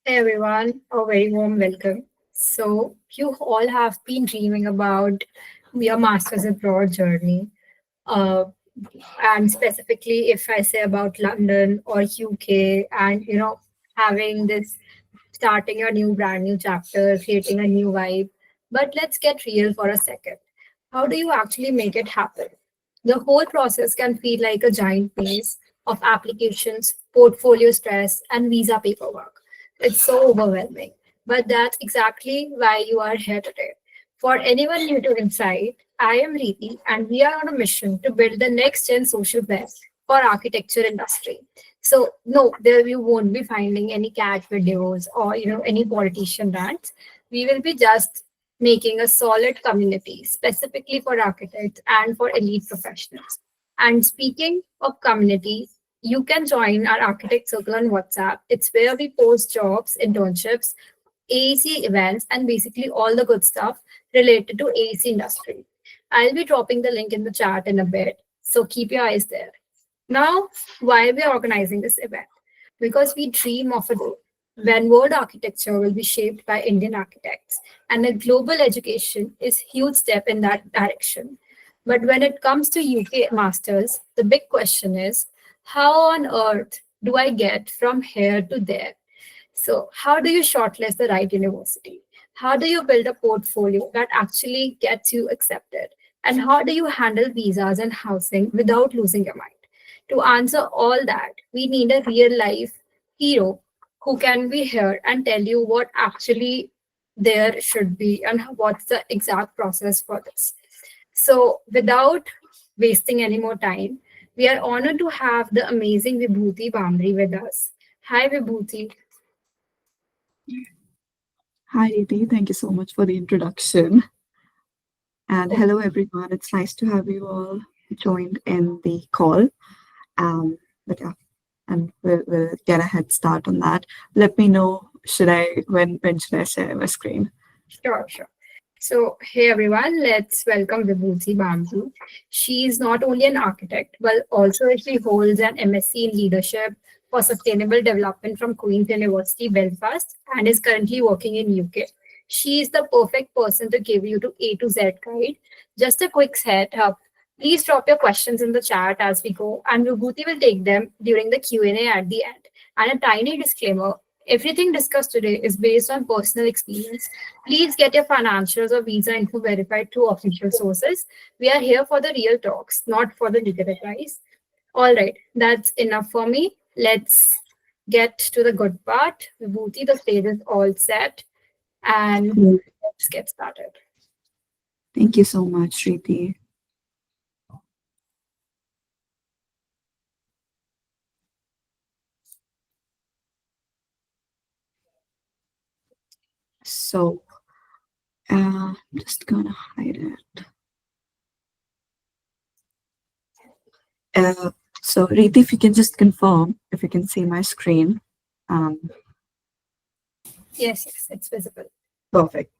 Hey everyone, a very warm welcome. So, you all have been dreaming about your master's abroad journey. Uh, and specifically, if I say about London or UK, and having this starting a new brand new chapter, creating a new vibe. But let's get real for a second. How do you actually make it happen? The whole process can feel like a giant maze of applications, portfolio stress, and visa paperwork. It's so overwhelming. But that's exactly why you are here today. For anyone new to Insight, I am Reeti, and we are on a mission to build the next gen social web for architecture industry. So no, there you won't be finding any cat videos or any politician rants. We will be just making a solid community specifically for architects and for elite professionals. And speaking of community, you can join our architect circle on WhatsApp. It's where we post jobs, internships, AEC events, and basically all the good stuff related to AEC industry. I'll be dropping the link in the chat in a bit, so keep your eyes there. Now, why we are organizing this event? Because we dream of a day when world architecture will be shaped by Indian architects, and a global education is huge step in that direction. But when it comes to UK masters, the big question is, how on earth do I get from here to there? So, how do you shortlist the right university? How do you build a portfolio that actually gets you accepted? And how do you handle visas and housing without losing your mind? To answer all that, we need a real life hero who can be here and tell you what actually there should be and what's the exact process for this. So, without wasting any more time, we are honored to have the amazing Vibhuti Bhambri with us. Hi, Vibhuti. Hi, Riti. Thank you so much for the introduction. And hello, everyone. It's nice to have you all joined in the call. But yeah, and we'll get a head start on that. Let me know when should I share my screen? Sure, sure. So, hey everyone, let's welcome Vibhuti Bhambri. She's not only an architect, but also she holds an MSc in leadership for sustainable development from Queen's University Belfast and is currently working in UK. She is the perfect person to give you to A to Z guide. Just a quick head up. Please drop your questions in the chat as we go, and Vibhuti will take them during the Q&A at the end. And a tiny disclaimer, everything discussed today is based on personal experience. Please get your financials or visa info verified through official sources. We are here for the real talks, not for the legal advice. All right, that's enough for me. Let's get to the good part. Vibhuti, the stage is all set, and let's get started. Thank you so much, Riti. So, I'm just gonna hide it. So, Riti, if you can just confirm if you can see my screen. Yes, it's visible. Perfect.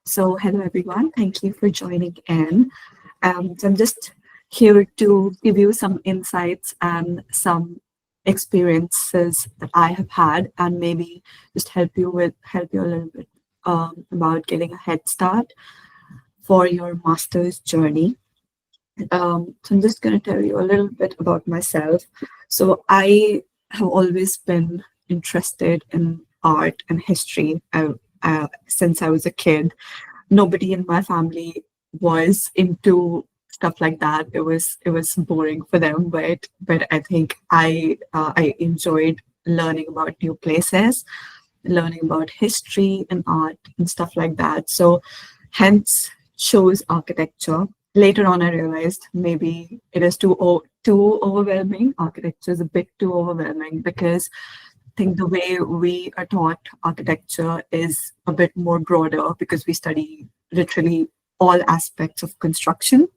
So, hello, everyone. Thank you for joining in. So I'm just here to give you some insights and some experiences that I have had, and maybe just help you a little bit about getting a head start for your master's journey. So I'm just going to tell you a little bit about myself. So I have always been interested in art and history since I was a kid. Nobody in my family was into stuff like that. It was boring for them, but I think I enjoyed learning about new places, learning about history and art and stuff like that. So hence chose architecture. Later on, I realized maybe it is too overwhelming. Architecture is a bit too overwhelming because I think the way we are taught architecture is a bit more broader because we study literally all aspects of construction.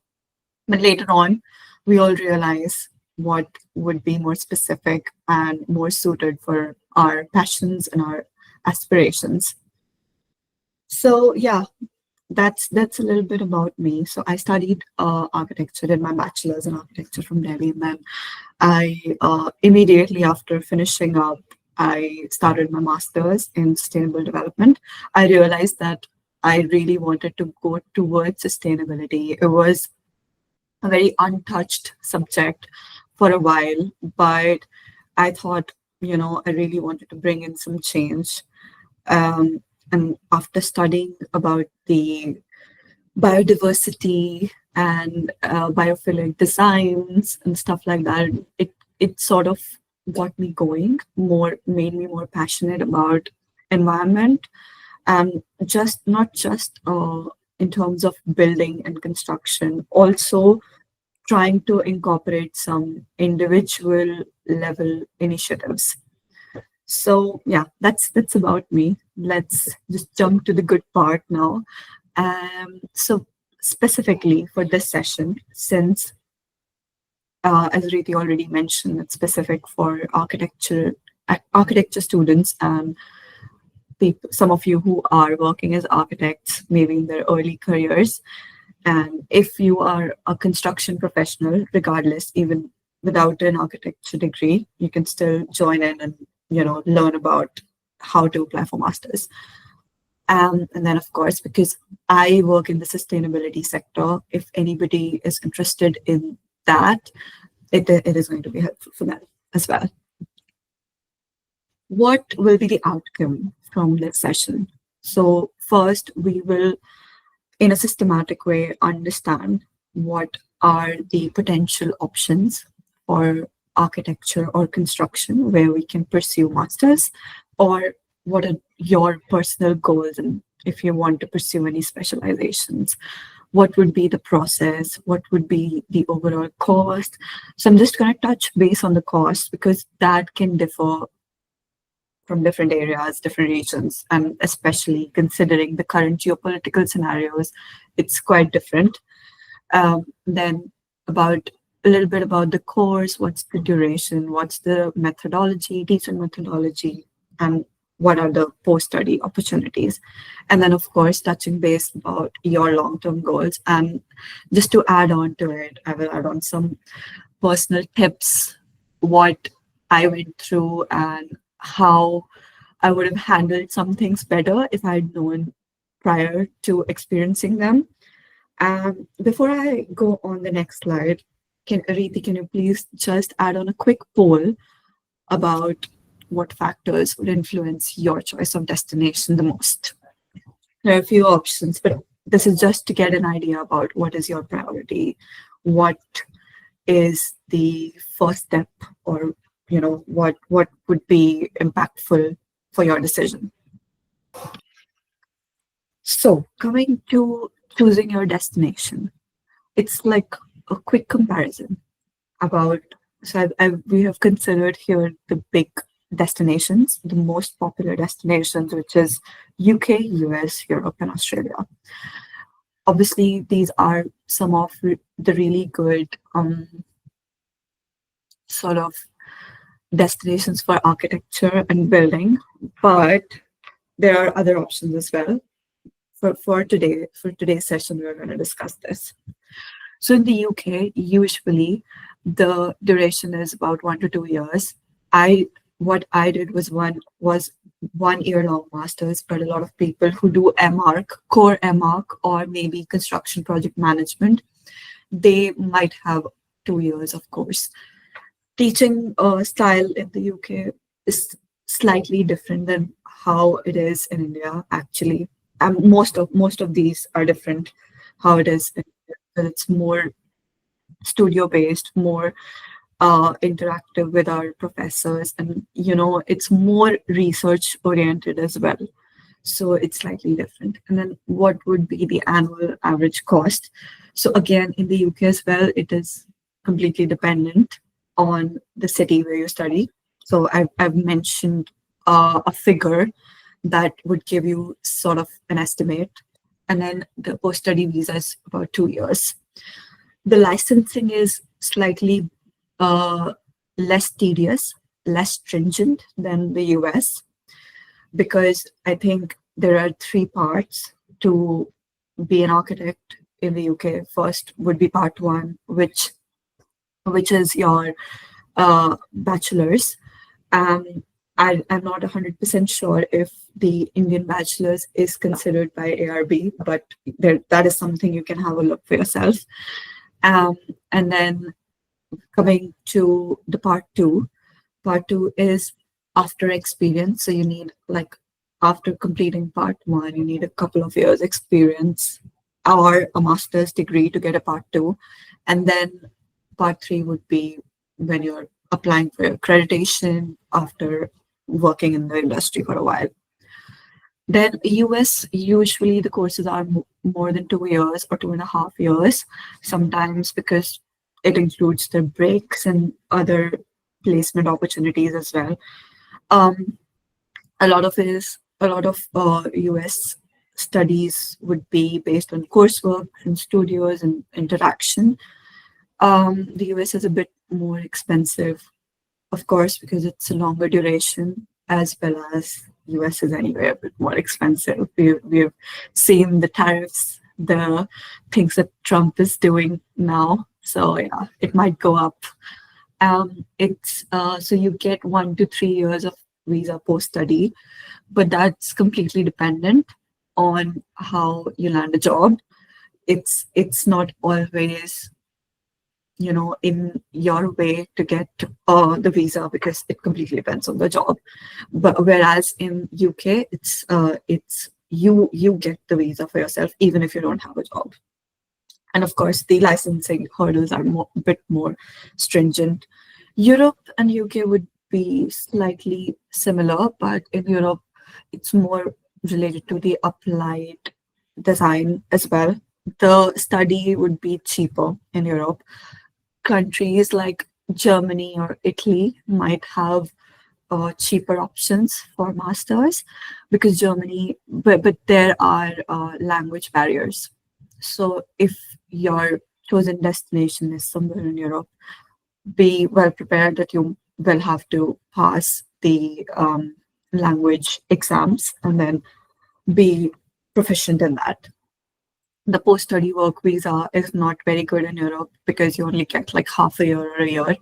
But later on, we all realize what would be more specific and more suited for our passions and our aspirations. So yeah, that's a little bit about me. So I studied architecture, did my bachelor's in architecture from Delhi, and then I immediately after finishing up, I started my master's in sustainable development, I realized that I really wanted to go towards sustainability. It was a very untouched subject for a while, but I thought, I really wanted to bring in some change. Um, and after studying about the biodiversity and biophilic designs and stuff like that, it sort of got me going more, made me more passionate about environment, and just not just in terms of building and construction, also trying to incorporate some individual level initiatives. So yeah, that's about me. Let's just jump to the good part now. So specifically for this session, since as Riti already mentioned, it's specific for architecture students and people, some of you who are working as architects, maybe in their early careers. And if you are a construction professional, regardless, even without an architecture degree, you can still join in and learn about how to apply for masters. And then, of course, because I work in the sustainability sector, if anybody is interested in that, it is going to be helpful for them as well. What will be the outcome from this session? So first, we will, in a systematic way, understand what are the potential options for architecture or construction where we can pursue masters, or what are your personal goals, and if you want to pursue any specializations, what would be the process, what would be the overall cost. So I'm just going to touch base on the cost because that can differ from different areas, different regions, and especially considering the current geopolitical scenarios, it's quite different. Then about a little bit about the course, what's the duration, what's the methodology, teaching methodology, and what are the post-study opportunities. And then, of course, touching base about your long-term goals. And just to add on to it, I will add on some personal tips, what I went through and how I would have handled some things better if I'd known prior to experiencing them. Before I go on the next slide, Riti, can you please just add on a quick poll about what factors would influence your choice of destination the most? There are a few options, but this is just to get an idea about what is your priority, what is the first step, or what would be impactful for your decision. So coming to choosing your destination, it's like a quick comparison about, so we have considered here the big destinations, the most popular destinations, which is UK, US, Europe, and Australia. Obviously, these are some of the really good sort of destinations for architecture and building, but there are other options as well. For today's session, we're going to discuss this. So in the UK, usually the duration is about 1 to 2 years. What I did was 1 year long masters, but a lot of people who do M.Arch, core M.Arch, or maybe construction project management, they might have 2 years of course. Teaching style in the UK is slightly different than how it is in India, actually. Most of these are different how it is in India, but it's more studio based, more interactive with our professors, and it's more research oriented as well. So it's slightly different. And then what would be the annual average cost? So again, in the UK as well, it is completely dependent on the city where you study. So I've mentioned a figure that would give you sort of an estimate. And then the post-study visa is about 2 years. The licensing is slightly less tedious, less stringent than the US, because I think there are 3 parts to be an architect in the UK. First would be part 1, which is your bachelor's. I'm not 100% sure if the Indian bachelor's is considered by ARB, but that is something you can have a look for yourself. Um, and then coming to the part two is after experience. So you need, like, after completing part one, you need a couple of years experience or a master's degree to get a part two. And then part three would be when you're applying for accreditation after working in the industry for a while. Then US, usually the courses are more than 2 years or 2.5 years, sometimes because it includes the breaks and other placement opportunities as well. Um, a lot of US studies would be based on coursework and studios and interaction. The US is a bit more expensive, of course, because it's a longer duration, as well as US is anyway a bit more expensive. We've seen the tariffs, the things that Trump is doing now. So yeah, it might go up. It's so you get 1 to 3 years of visa post study, but that's completely dependent on how you land a job. It's not always, in your way to get the visa, because it completely depends on the job. But whereas in UK, it's you get the visa for yourself even if you don't have a job. And of course, the licensing hurdles are a bit more stringent. Europe and UK would be slightly similar, but in Europe, it's more related to the applied design as well. The study would be cheaper in Europe. Countries like Germany or Italy might have cheaper options for masters, because but there are language barriers. So if your chosen destination is somewhere in Europe, be well prepared that you will have to pass the language exams and then be proficient in that. The post-study work visa is not very good in Europe because you only get like half a year or a year,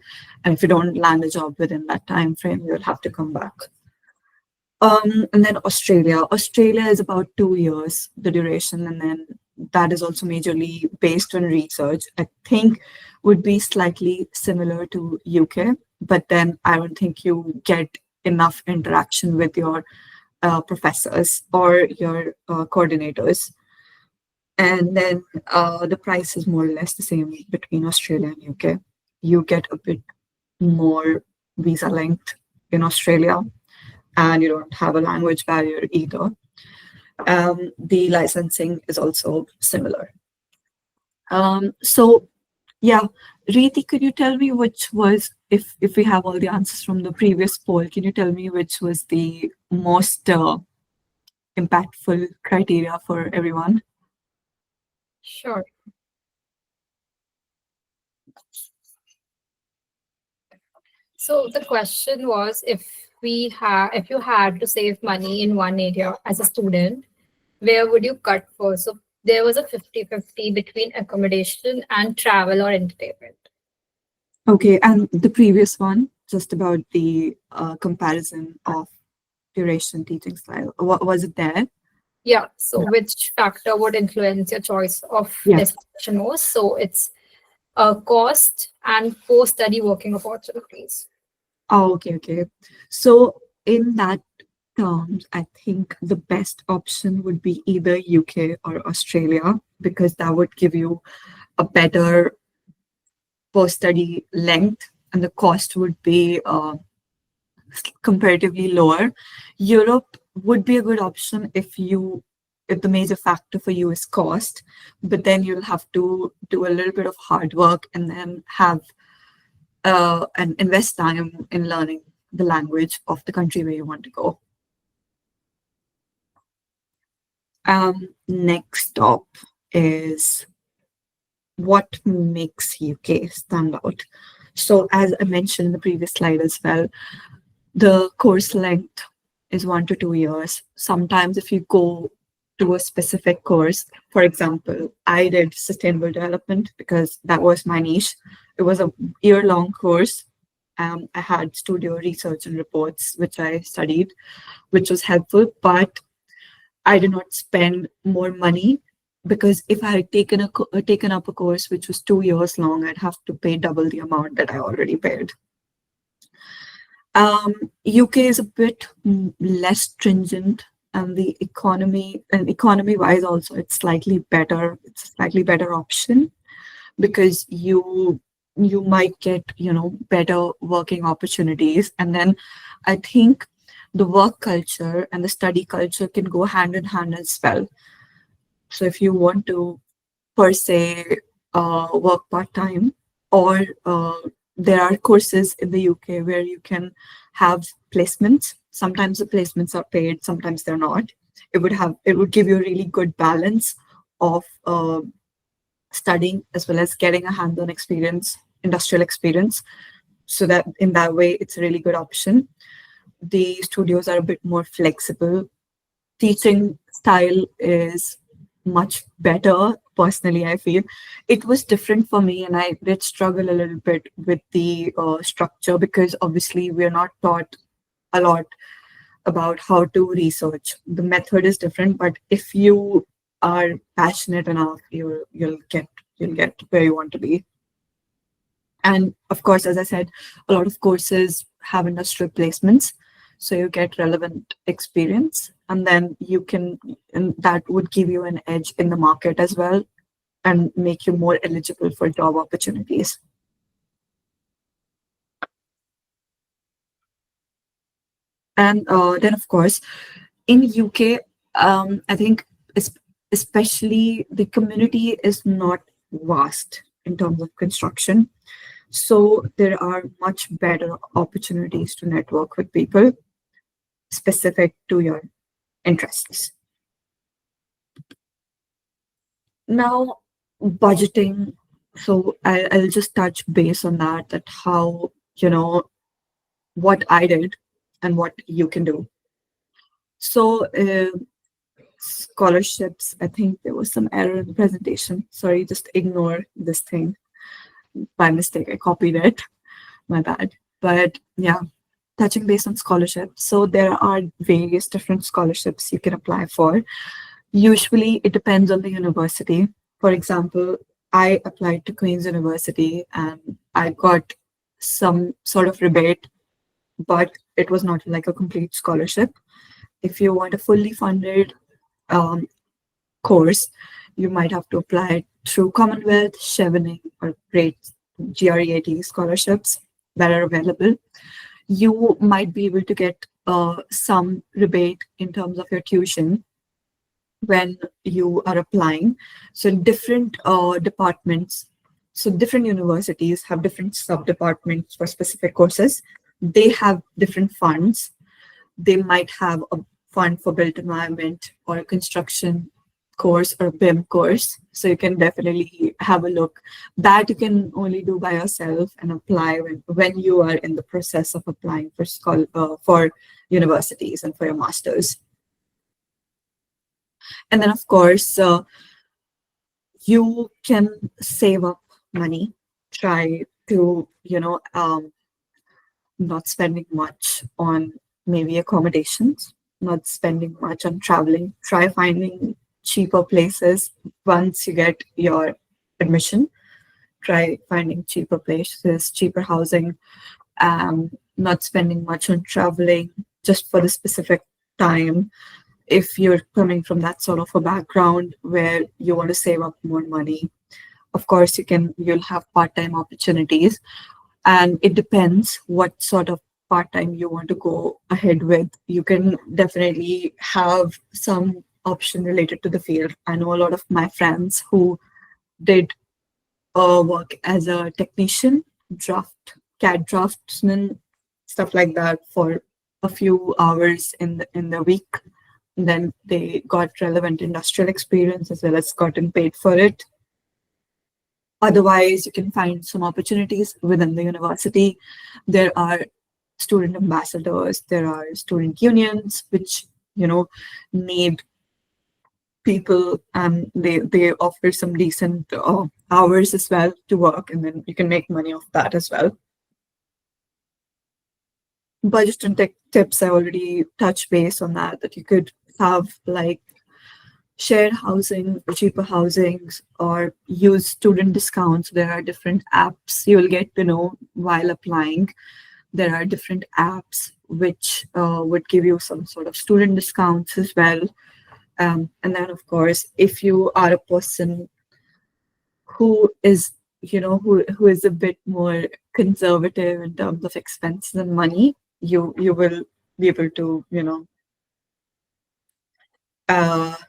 and if you don't land a job within that time frame, you'll have to come back. And then Australia. Australia is about 2 years, the duration, and then that is also majorly based on research. I think would be slightly similar to UK, but then I don't think you get enough interaction with your professors or your coordinators. And then the price is more or less the same between Australia and UK. You get a bit more visa length in Australia, and you don't have a language barrier either. The licensing is also similar. So yeah, Reeti, could you tell me which was, if we have all the answers from the previous poll, can you tell me which was the most impactful criteria for everyone? Sure. So the question was, if you had to save money in one area as a student, where would you cut first? So there was a 50-50 between accommodation and travel or entertainment. Okay, and the previous one, just about the comparison of duration, teaching style, what was it there? Yeah. So which factor would influence your choice of Yeah. destination most? So it's cost and post-study working opportunities. Oh, okay. So in that terms, I think the best option would be either UK or Australia, because that would give you a better post-study length, and the cost would be comparatively lower. Europe would be a good option if the major factor for you is cost, but then you'll have to do a little bit of hard work and then have and invest time in learning the language of the country where you want to go. Next up is what makes UK stand out. So as I mentioned in the previous slide as well, the course length is 1 to 2 years. Sometimes if you go to a specific course, for example, I did sustainable development because that was my niche. It was a year-long course, I had studio research and reports, which I studied, which was helpful, but I did not spend more money because if I had taken up a course which was 2 years long, I'd have to pay double the amount that I already paid. UK is a bit less stringent, and the economy wise also it's slightly better. It's a slightly better option because you might get better working opportunities, and then I think the work culture and the study culture can go hand in hand as well. So if you want to per se work part time, or there are courses in the UK where you can have placements. Sometimes the placements are paid, sometimes they're not. It would give you a really good balance of studying as well as getting a hands-on experience, industrial experience. So that in that way, it's a really good option. The studios are a bit more flexible. Teaching style is much better. Personally, I feel it was different for me, and I did struggle a little bit with the structure because obviously we're not taught a lot about how to research. The method is different, but if you are passionate enough, you'll get where you want to be. And of course, as I said, a lot of courses have industrial placements, so you get relevant experience, and then and that would give you an edge in the market as well, and make you more eligible for job opportunities. And then, of course, in UK, I think especially the community is not vast in terms of construction. So there are much better opportunities to network with people specific to your interests. Now, budgeting. So I'll just touch base on that how, what I did and what you can do. So scholarships, I think there was some error in the presentation. Sorry, just ignore this thing. By mistake, I copied it. My bad. But yeah, touching base on scholarships. So there are various different scholarships you can apply for. Usually it depends on the university. For example, I applied to Queen's University and I got some sort of rebate, but it was not like a complete scholarship. If you want a fully funded um, course, you might have to apply through Commonwealth, Chevening, or great GREAT scholarships that are available. You might be able to get some rebate in terms of your tuition when you are applying. So different departments, so different universities have different sub-departments for specific courses. They have different funds. They might have a fund for built environment or a construction course or BIM course. So you can definitely have a look. That you can only do by yourself and apply when you are in the process of applying for universities and for your masters. And then, of course, you can save up money, try to, not spending much on maybe accommodations, not spending much on traveling, try finding cheaper places once you get your admission, try finding cheaper places, cheaper housing, not spending much on traveling just for the specific time. If you're coming from that sort of a background where you want to save up more money, of course you'll have part-time opportunities, and it depends what sort of part-time you want to go ahead with. You can definitely have some option related to the field. I know a lot of my friends who did work as a technician, CAD draftsman, stuff like that for a few hours in the week. And then they got relevant industrial experience as well as gotten paid for it. Otherwise, you can find some opportunities within the university. There are student ambassadors, there are student unions, which, need people, and they offer some decent hours as well to work, and then you can make money off that as well. budget and tech tips, I already touched base on that you could have like shared housing or cheaper housings or use student discounts. There are different apps you'll get to know while applying. There are different apps which would give you some sort of student discounts as well. And then, of course, if you are a person who is, who is a bit more conservative in terms of expenses and money, you will be able to,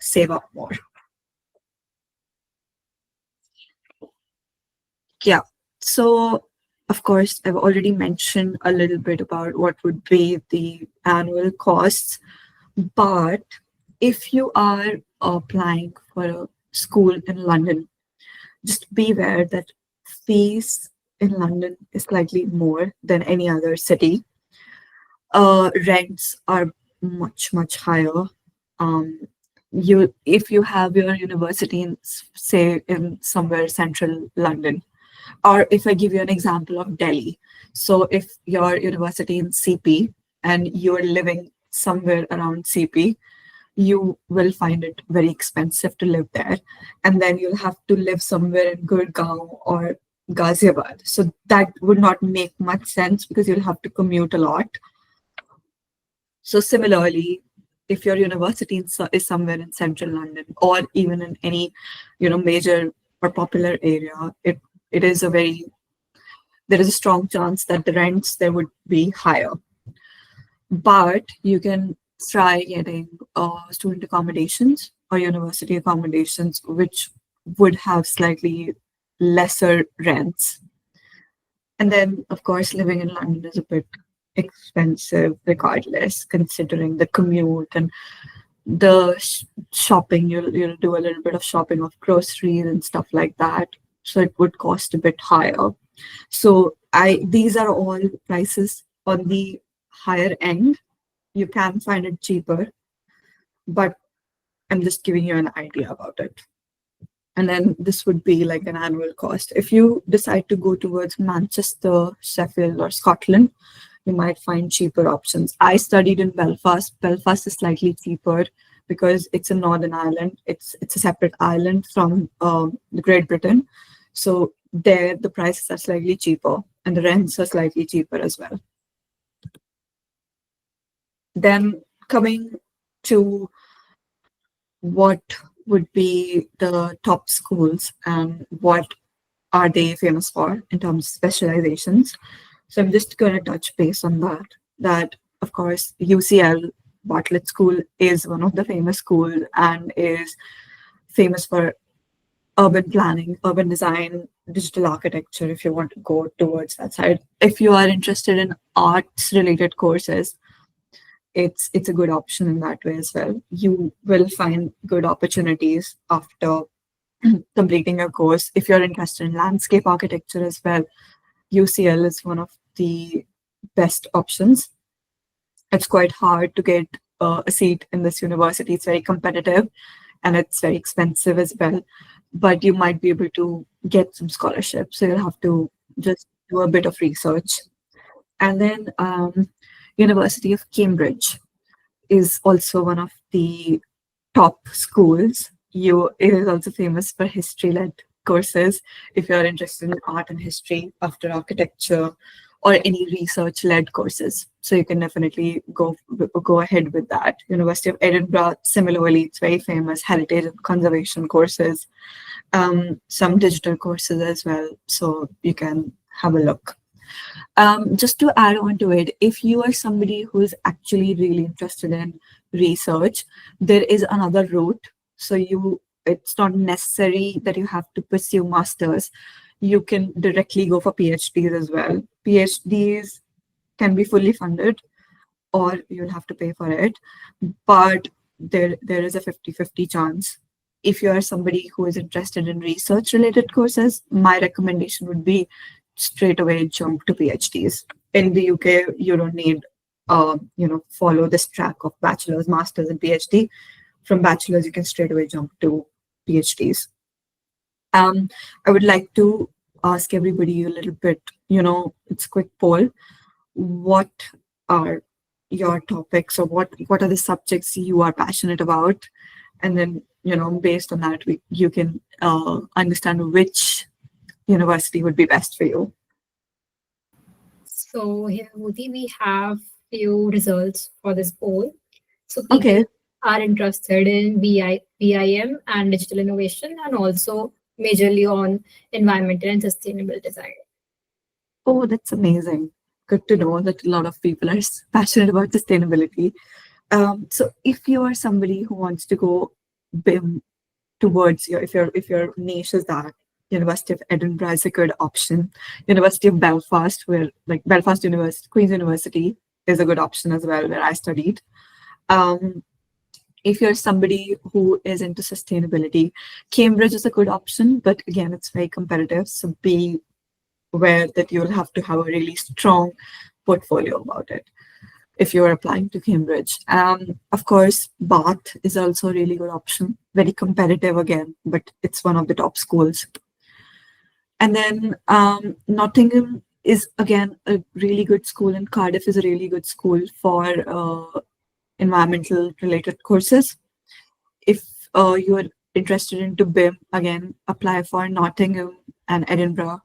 save up more. Yeah. So, of course, I've already mentioned a little bit about what would be the annual costs. But if you are applying for a school in London, just be aware that fees in London is slightly more than any other city. Rents are much, much higher. Um, if you have your university in, say, in somewhere central London, or if I give you an example of Delhi, so if your university in CP and you're living somewhere around CP, you will find it very expensive to live there. And then you'll have to live somewhere in Gurgaon or Ghaziabad. So that would not make much sense because you'll have to commute a lot. So similarly, if your university is somewhere in central London or even in any, major or popular area, it is a very there is a strong chance that the rents there would be higher. But you can try getting student accommodations or university accommodations, which would have slightly lesser rents. And then, of course, living in London is a bit expensive regardless, considering the commute and the shopping. You'll do a little bit of shopping of groceries and stuff like that. So it would cost a bit higher. So these are all prices on the higher end. You can find it cheaper, but I'm just giving you an idea about it. And then this would be like an annual cost. If you decide to go towards Manchester, Sheffield, or Scotland, you might find cheaper options. I studied in Belfast. Belfast is slightly cheaper because it's a Northern Ireland. It's a separate island from the Great Britain. So there the prices are slightly cheaper and the rents are slightly cheaper as well. Then coming to what would be the top schools and what are they famous for in terms of specializations. So I'm just going to touch base on that. That, of course, UCL, Bartlett School, is one of the famous schools and is famous for urban planning, urban design, digital architecture, if you want to go towards that side. If you are interested in arts related courses, it's a good option in that way as well. You will find good opportunities after completing a course. If you're interested in landscape architecture as well, UCL is one of the best options. It's quite hard to get a seat in this university. It's very competitive and it's very expensive as well. But you might be able to get some scholarships. So you'll have to just do a bit of research. And then University of Cambridge is also one of the top schools. It is also famous for history-led courses. If you're interested in art and history after architecture or any research-led courses, so you can definitely go ahead with that. University of Edinburgh, similarly, it's very famous heritage and conservation courses, some digital courses as well. So you can have a look. Just to add on to it, if you are somebody who is actually really interested in research, there is another route. So it's not necessary that you have to pursue masters. You can directly go for PhDs as well. PhDs can be fully funded or you'll have to pay for it. But there is a 50-50 chance. If you are somebody who is interested in research related courses, my recommendation would be straight away jump to PhDs. In the UK, you don't need, follow this track of bachelor's, master's, and PhD. From bachelor's, you can straight away jump to PhDs. I would like to ask everybody a little bit, it's a quick poll. What are your topics, or what are the subjects you are passionate about, and then based on that you can understand which university would be best for you. So here, Vibhuti, we have few results for this poll. So people Okay. are interested in BIM and digital innovation, and also majorly on environmental and sustainable design. Oh, that's amazing. Good to know that a lot of people are passionate about sustainability. So if you are somebody who wants to go BIM towards if your niche is that, University of Edinburgh is a good option. University of Belfast, where like Belfast University, Queen's University is a good option as well, where I studied. Um, if you're somebody who is into sustainability, Cambridge is a good option, but again, it's very competitive. So be aware that you'll have to have a really strong portfolio about it if you're applying to Cambridge. Of course, Bath is also a really good option. Very competitive again, but it's one of the top schools. And then Nottingham is again a really good school, and Cardiff is a really good school for environmental related courses. If you are interested into BIM, again, apply for Nottingham and Edinburgh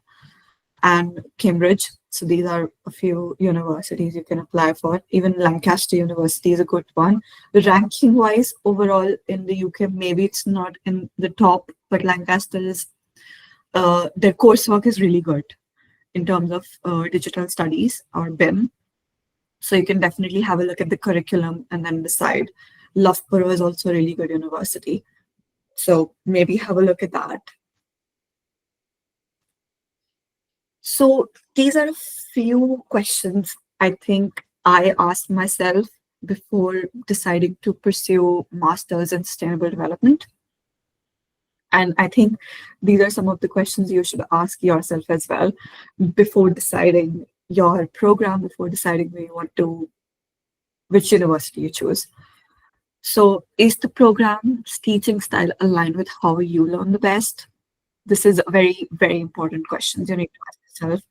and Cambridge. So these are a few universities you can apply for. Even Lancaster University is a good one. Ranking wise, overall in the UK, maybe it's not in the top, but Lancaster is, their coursework is really good in terms of digital studies or BIM. So you can definitely have a look at the curriculum and then decide. Loughborough is also a really good university. So maybe have a look at that. So these are a few questions I think I asked myself before deciding to pursue masters in sustainable development. And I think these are some of the questions you should ask yourself as well before deciding your program, before deciding which university you choose. So is the program's teaching style aligned with how you learn the best? This is a very, very important question. You need to ask yourself,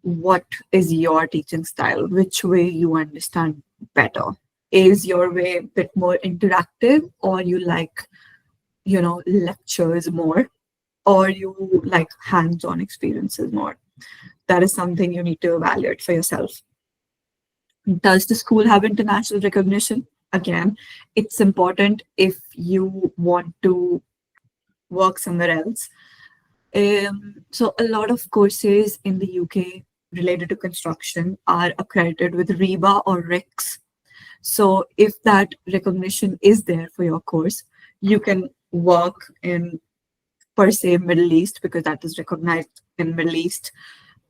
what is your teaching style? Which way you understand better? Is your way a bit more interactive, or you like, lectures more, or you like hands-on experiences more? That is something you need to evaluate for yourself. Does the school have international recognition? Again, it's important if you want to work somewhere else. So a lot of courses in the UK related to construction are accredited with RIBA or RICS. So if that recognition is there for your course, you can work in, per se, Middle East, because that is recognized in Middle East.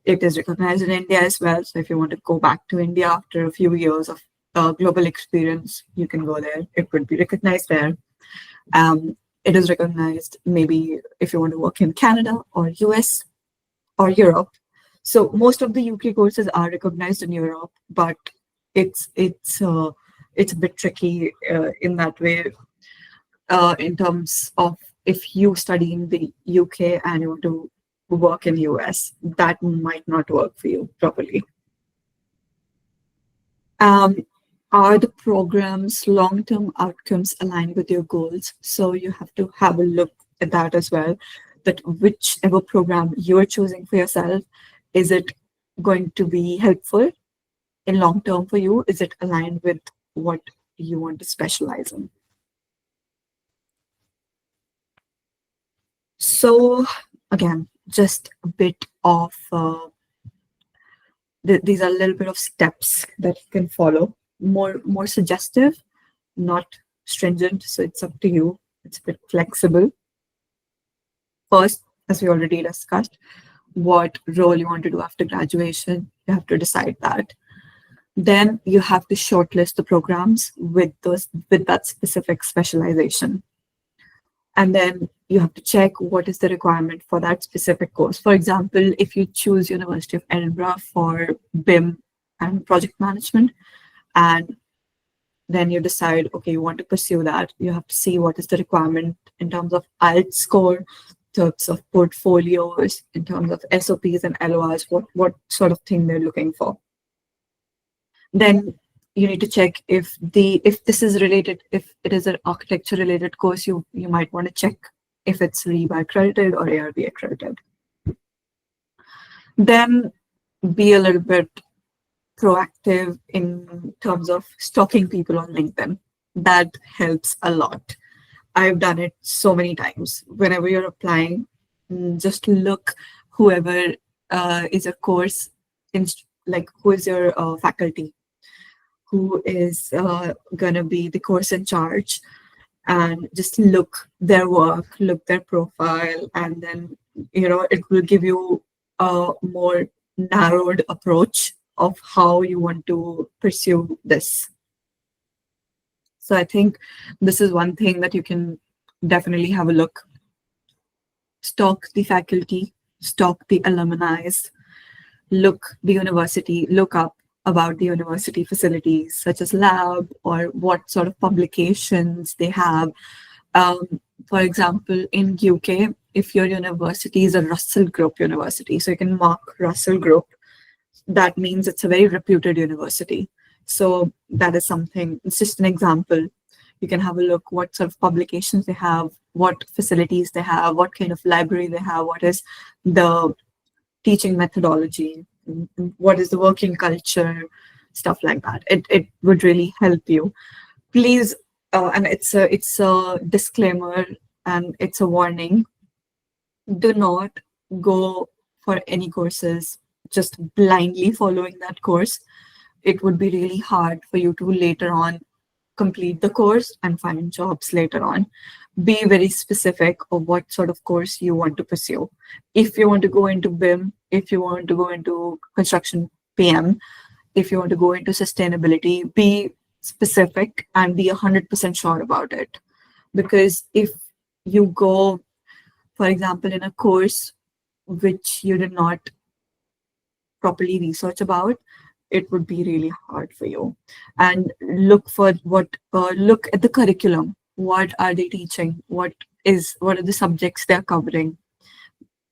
It is recognized in India as well. So if you want to go back to India after a few years of global experience, you can go there. It would be recognized there. It is recognized maybe if you want to work in Canada or US or Europe. So most of the UK courses are recognized in Europe, but it's a bit tricky in that way, in terms of if you study in the UK and you want to work in US, that might not work for you properly. Are the program's long-term outcomes aligned with your goals? So you have to have a look at that as well, that whichever program you're choosing for yourself, is it going to be helpful in long term for you? Is it aligned with what you want to specialize in? So again, just a bit of these are a little bit of steps that you can follow. More suggestive, not stringent. So it's up to you. It's a bit flexible. First, as we already discussed, what role you want to do after graduation. You have to decide that. Then you have to shortlist the programs with that specific specialization. And then you have to check what is the requirement for that specific course. For example, if you choose University of Edinburgh for BIM and project management, and then you decide, okay, you want to pursue that, you have to see what is the requirement in terms of IELTS score, in terms of portfolios, in terms of SOPs and LORs, what sort of thing they're looking for. Then you need to check if this is related, if it is an architecture related course, you might want to check if it's REBA accredited or ARB accredited. Then be a little bit proactive in terms of stalking people on LinkedIn. That helps a lot. I've done it so many times. Whenever you're applying, just look whoever is a course, like who is your faculty, who is going to be the course in charge, and just look their work, look their profile, and then it will give you a more narrowed approach of how you want to pursue this. So I think this is one thing that you can definitely have a look. Stalk the faculty, stalk the alumni, look the university, look up about the university facilities, such as lab or what sort of publications they have. For example, in UK, if your university is a Russell Group university, so you can mark Russell Group, that means it's a very reputed university. So that is something, it's just an example. You can have a look what sort of publications they have, what facilities they have, what kind of library they have, what is the teaching methodology, what is the working culture, stuff like that. It would really help you. Please, and it's a disclaimer and it's a warning. Do not go for any courses just blindly following that course. It would be really hard for you to later on complete the course and find jobs later on. Be very specific of what sort of course you want to pursue. If you want to go into BIM, if you want to go into construction PM, if you want to go into sustainability, be specific and be 100% sure about it. Because if you go, for example, in a course which you did not properly research about, it would be really hard for you. And look for look at the curriculum. What are they teaching? What are the subjects they're covering?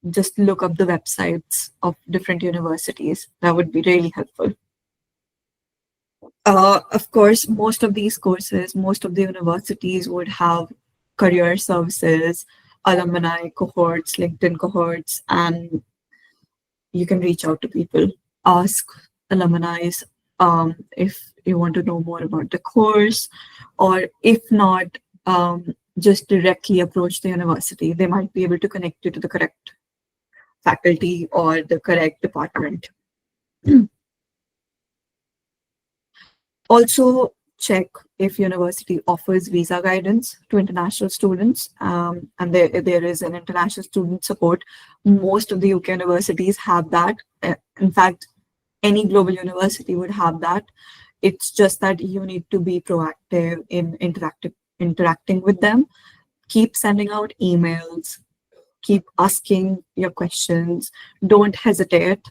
Just look up the websites of different universities. That would be really helpful. Of course, most of these courses, most of the universities would have career services, alumni cohorts, LinkedIn cohorts, and you can reach out to people, ask alumni if you want to know more about the course, or if not, just directly approach the university. They might be able to connect you to the correct faculty or the correct department. Also, check if university offers visa guidance to international students, and there is an international student support. Most of the UK universities have that. In fact, any global university would have that. It's just that you need to be proactive in interacting with them. Keep sending out emails, keep asking your questions. Don't hesitate,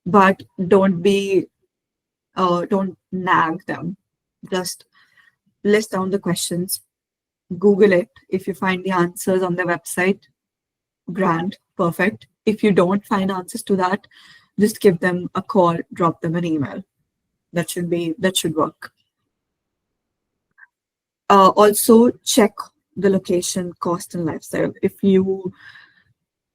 but don't nag them. Just list down the questions, Google it. If you find the answers on their website, grand, perfect. If you don't find answers to that, just give them a call, drop them an email. That should work. Also check the location, cost, and lifestyle. If you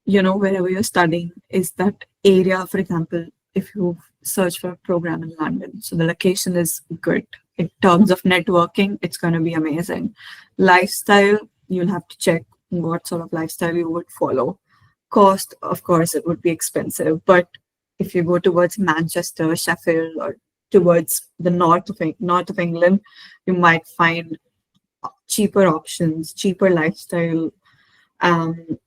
know, wherever you're studying, is that area, for example, if you search for a program in London, so the location is good. In terms of networking, it's going to be amazing. Lifestyle, you'll have to check what sort of lifestyle you would follow. Cost, of course, it would be expensive, but if you go towards Manchester, Sheffield, or towards the north of England, you might find cheaper options, cheaper lifestyle, and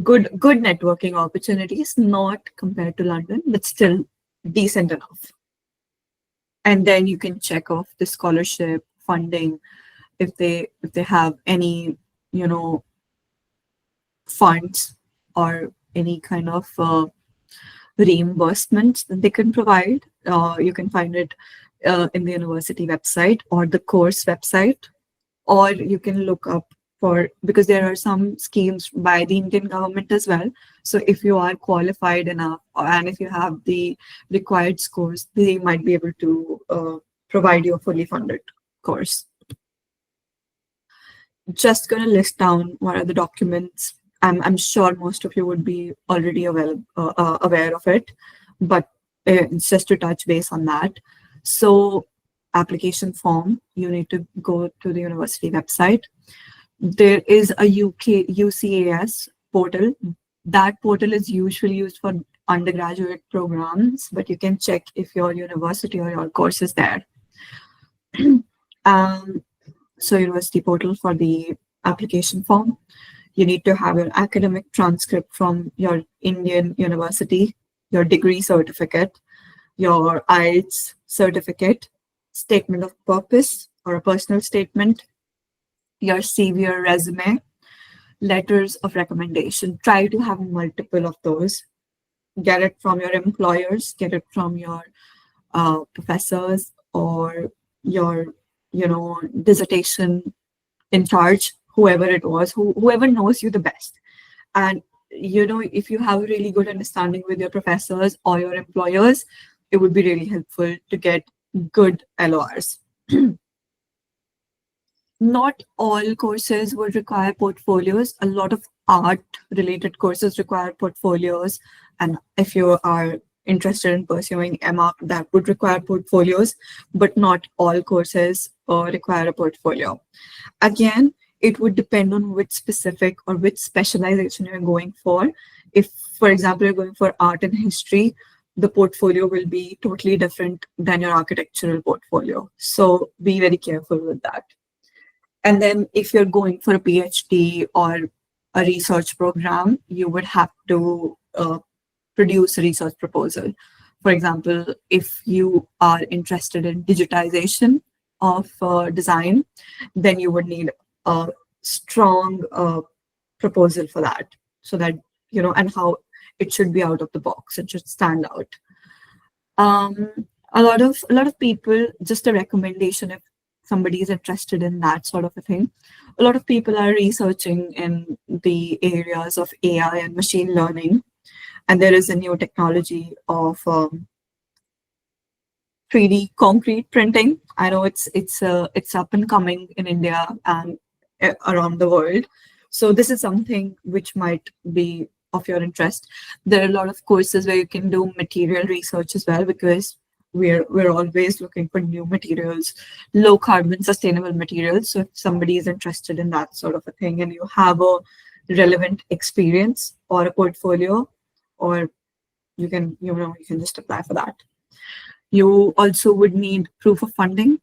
good networking opportunities, not compared to London, but still decent enough. And then you can check off the scholarship funding, if they have any, funds or any kind of reimbursements that they can provide. You can find it in the university website or the course website, or you can look up because there are some schemes by the Indian government as well. So if you are qualified enough and if you have the required scores, they might be able to provide you a fully funded course. Just going to list down what are the documents. I'm sure most of you would be already aware of it, but it's just to touch base on that. So application form, you need to go to the university website. There is a UCAS portal. That portal is usually used for undergraduate programs, but you can check if your university or your course is there. So university portal for the application form. You need to have your academic transcript from your Indian university, your degree certificate, your IELTS certificate, statement of purpose or a personal statement, your CV or resume, letters of recommendation. Try to have multiple of those. Get it from your employers, get it from your professors or your, dissertation in charge, whoever it was, whoever knows you the best. And, if you have a really good understanding with your professors or your employers, it would be really helpful to get good LORs. Not all courses would require portfolios. A lot of art-related courses require portfolios. And if you are interested in pursuing M.Arch, that would require portfolios, but not all courses require a portfolio. Again, it would depend on which specific or which specialization you're going for. If, for example, you're going for art and history, the portfolio will be totally different than your architectural portfolio. So be very careful with that. And then if you're going for a PhD or a research program, you would have to produce a research proposal. For example, if you are interested in digitization of design, then you would need a strong proposal for that, so that, and how it should be out of the box. It should stand out. A lot of people, just a recommendation if somebody is interested in that sort of a thing, a lot of people are researching in the areas of AI and machine learning. And there is a new technology of 3D concrete printing. I know it's up and coming in India and around the world. So this is something which might be of your interest. There are a lot of courses where you can do material research as well, because we're always looking for new materials, low carbon, sustainable materials. So if somebody is interested in that sort of a thing and you have a relevant experience or a portfolio, or you can just apply for that. You also would need proof of funding,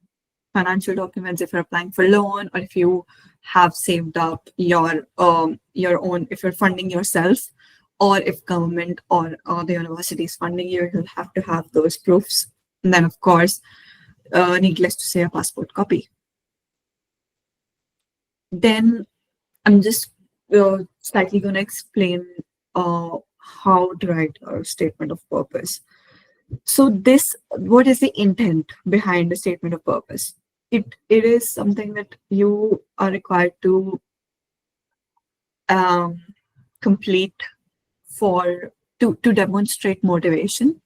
financial documents if you're applying for loan, or if you have saved up your own, if you're funding yourself, or if government or the university is funding you, you'll have to have those proofs. And then, of course, needless to say, a passport copy. Then I'm just slightly going to explain how to write a statement of purpose. So what is the intent behind the statement of purpose? It is something that you are required to complete to demonstrate motivation,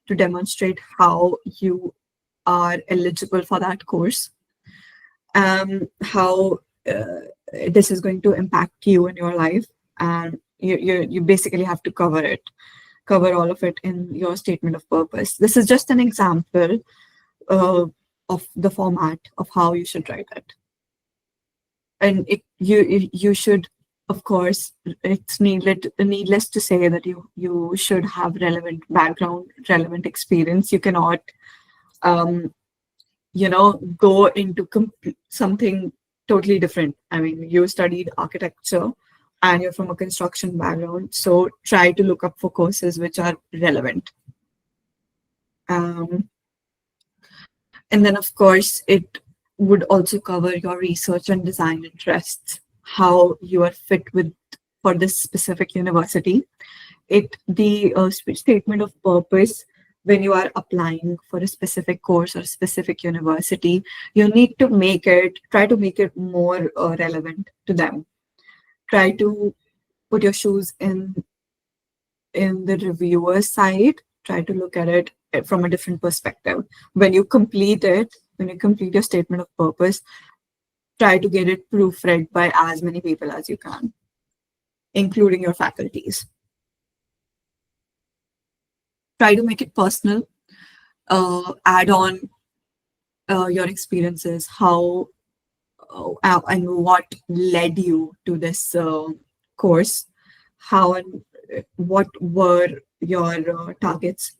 to demonstrate how you are eligible for that course, how this is going to impact you in your life, and you basically have to cover all of it in your statement of purpose. This is just an example of the format of how you should write it. And you should, of course, it's needless to say that you should have relevant background, relevant experience. You cannot, go into something totally different. I mean, you studied architecture and you're from a construction background, so try to look up for courses which are relevant. And then, of course, it would also cover your research and design interests, how you are fit for this specific university. The statement of purpose when you are applying for a specific course or a specific university, you need to try to make it more relevant to them. Try to put your shoes in the reviewer's side. Try to look at it from a different perspective. When you complete your statement of purpose, try to get it proofread by as many people as you can, including your faculties. Try to make it personal. Add on your experiences, how and what led you to this course, how and what were your targets.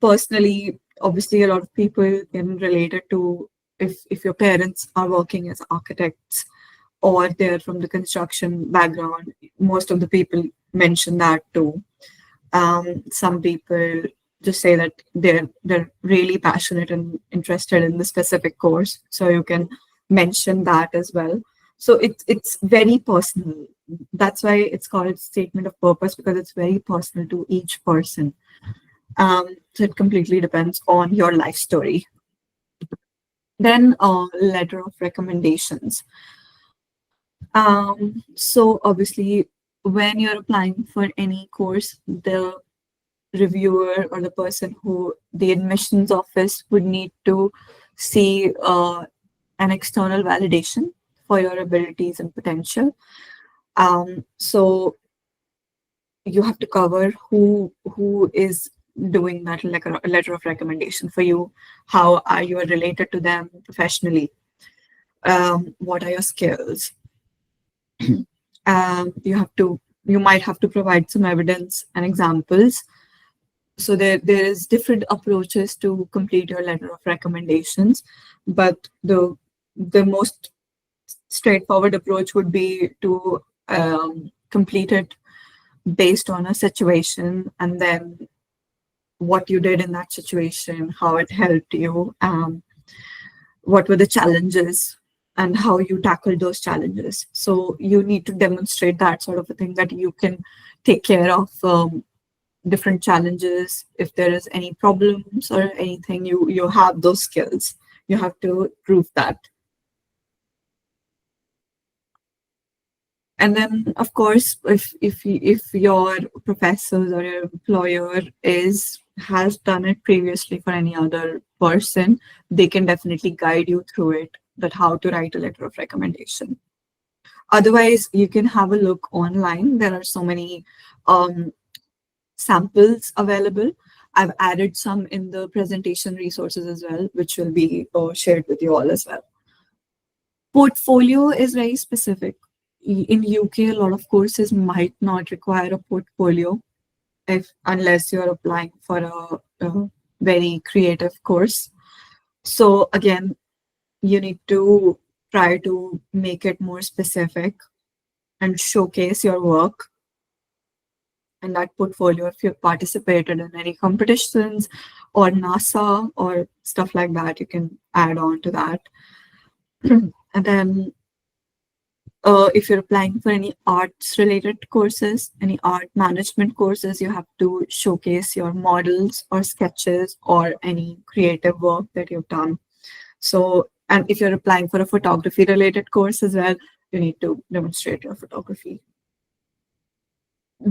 Personally, obviously, a lot of people can relate it to if your parents are working as architects or they're from the construction background. Most of the people mention that too. Some people just say that they're really passionate and interested in the specific course, so you can mention that as well. So it's very personal. That's why it's called statement of purpose, because it's very personal to each person. So it completely depends on your life story. Then letter of recommendations. So obviously, when you're applying for any course, the reviewer or the person who the admissions office would need to see an external validation for your abilities and potential. So you have to cover who is doing that letter of recommendation for you. How are you related to them professionally? What are your skills? You might have to provide some evidence and examples. So there is different approaches to complete your letter of recommendations, but the most straightforward approach would be to complete it based on a situation, and then what you did in that situation, how it helped you, what were the challenges, and how you tackled those challenges. So you need to demonstrate that sort of a thing, that you can take care of different challenges. If there is any problems or anything, you have those skills. You have to prove that. And then, of course, if your professors or your employer has done it previously for any other person, they can definitely guide you through it, that how to write a letter of recommendation. Otherwise, you can have a look online. There are so many samples available. I've added some in the presentation resources as well, which will be shared with you all as well. Portfolio is very specific. In UK, a lot of courses might not require a portfolio unless you're applying for a very creative course. So again, you need to try to make it more specific and showcase your work and that portfolio. If you've participated in any competitions or NASA or stuff like that, you can add on to that. And then if you're applying for any arts related courses, any art management courses, you have to showcase your models or sketches or any creative work that you've done. So, and if you're applying for a photography related course as well, you need to demonstrate your photography.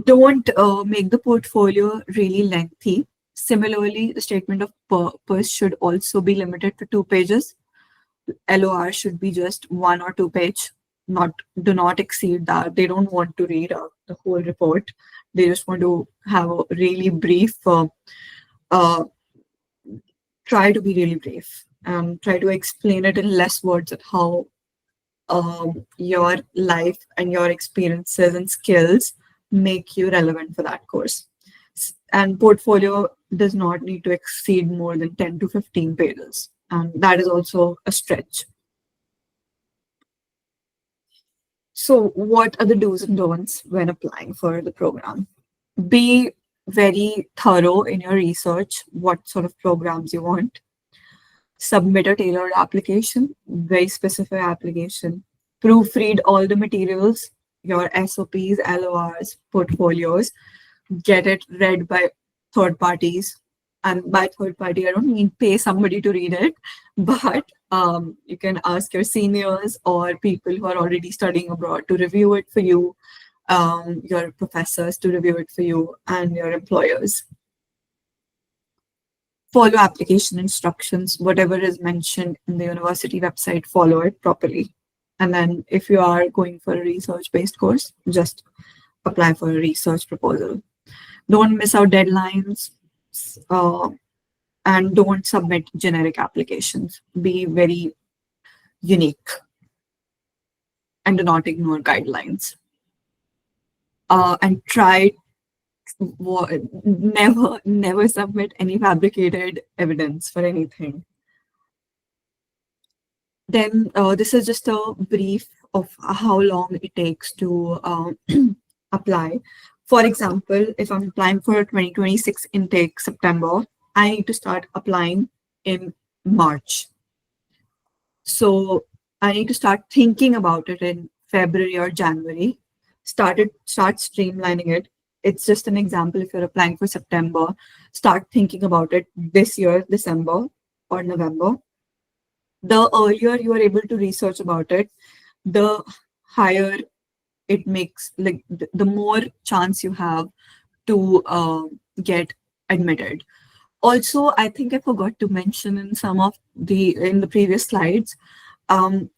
Don't make the portfolio really lengthy. Similarly, the statement of purpose should also be limited to 2 pages. LOR should be just 1 or 2 page. Do not exceed that. They don't want to read out the whole report. They just want to have a really brief. Try to be really brief. Try to explain it in less words at how your life and your experiences and skills make you relevant for that course. And portfolio does not need to exceed more than 10 to 15 pages. And that is also a stretch. So what are the do's and don'ts when applying for the program? Be very thorough in your research, what sort of programs you want. Submit a tailored application, very specific application. Proofread all the materials, your SOPs, LORs, portfolios. Get it read by third parties. And by third party, I don't mean pay somebody to read it, but you can ask your seniors or people who are already studying abroad to review it for you, your professors to review it for you, and your employers. Follow application instructions, whatever is mentioned in the university website, follow it properly. And then if you are going for a research-based course, just apply for a research proposal. Don't miss out deadlines, uh, and don't submit generic applications. Be very unique and do not ignore guidelines. And try never submit any fabricated evidence for anything. Then this is just a brief of how long it takes to apply. For example, if I'm applying for a 2026 intake September, I need to start applying in March. So I need to start thinking about it in February or January. Start streamlining it. It's just an example. If you're applying for September, start thinking about it this year, December or November. The earlier you are able to research about it, the higher it makes, like the more chance you have to get admitted. Also, I think I forgot to mention in in the previous slides, um,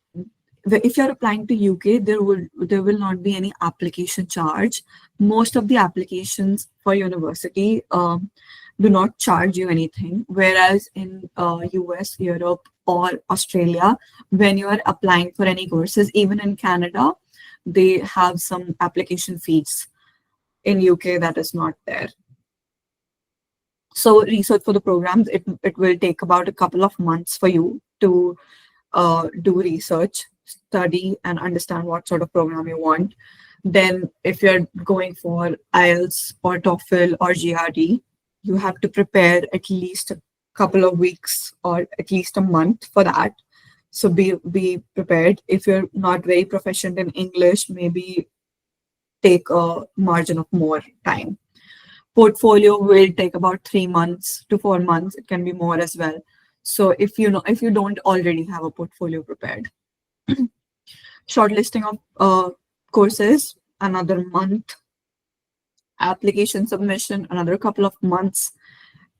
if you're applying to UK, there will not be any application charge. Most of the applications for university do not charge you anything, whereas in US, Europe, or Australia, when you are applying for any courses, even in Canada, they have some application fees. In UK, that is not there. So research for the programs, it will take about a couple of months for you to do research, study, and understand what sort of program you want. Then if you're going for IELTS or TOEFL or GRE, you have to prepare at least a couple of weeks or at least a month for that. So be prepared. If you're not very proficient in English, maybe take a margin of more time. Portfolio will take about 3 months to 4 months. It can be more as well. So if you don't already have a portfolio prepared. Shortlisting of courses, another month. Application submission, another couple of months.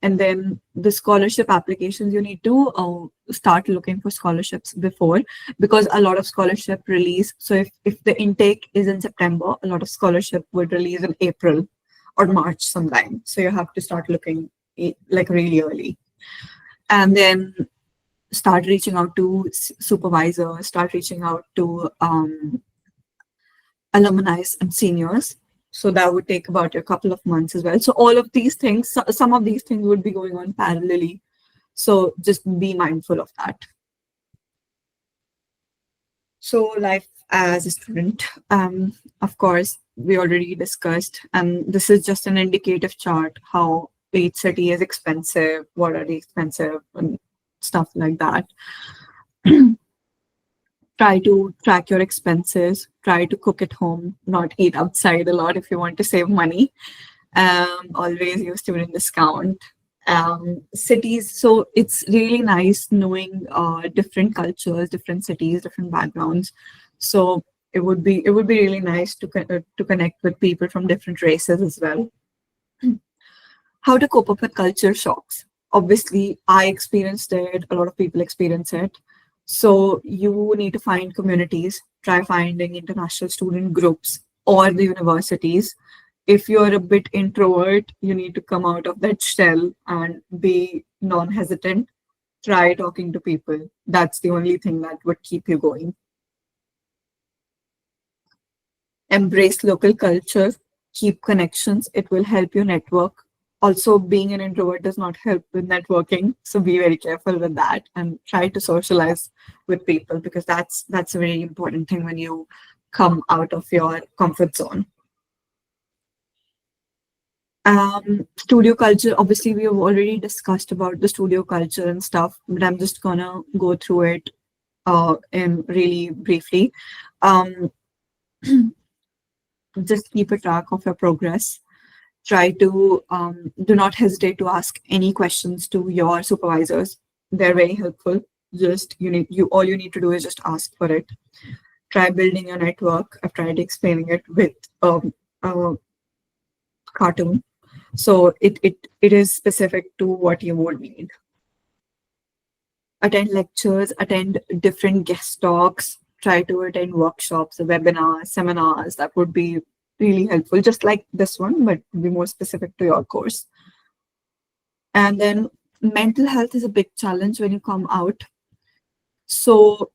And then the scholarship applications, you need to start looking for scholarships before, because a lot of scholarship release. So if the intake is in September, a lot of scholarship would release in April or March sometime. So you have to start looking like really early. And then start reaching out to supervisors, start reaching out to alumni and seniors. So that would take about a couple of months as well. So all of these things, some of these things would be going on parallelly. So just be mindful of that. So life as a student, of course, we already discussed, and this is just an indicative chart, how each city is expensive, what are the expensive and stuff like that. Try to track your expenses, try to cook at home, not eat outside a lot if you want to save money. Always use student discount. Cities, so it's really nice knowing different cultures, different cities, different backgrounds. So it would be really nice to connect with people from different races as well. How to cope up with culture shocks. Obviously, I experienced it, a lot of people experience it. So you need to find communities, try finding international student groups or the universities. If you're a bit introvert, you need to come out of that shell and be non-hesitant. Try talking to people. That's the only thing that would keep you going. Embrace local culture, keep connections. It will help you network. Also, being an introvert does not help with networking. So be very careful with that and try to socialize with people, because that's a very important thing when you come out of your comfort zone. Studio culture, obviously we have already discussed about the studio culture and stuff, but I'm just gonna go through it in really briefly. Just keep a track of your progress. Try to do not hesitate to ask any questions to your supervisors. They're very helpful. Just you all you need to do is just ask for it. Try building your network. I've tried explaining it with a cartoon, so it is specific to what you would need. Attend lectures, attend different guest talks, try to attend workshops, webinars, seminars. That would be really helpful, just like this one, but be more specific to your course. And then mental health is a big challenge when you come out. So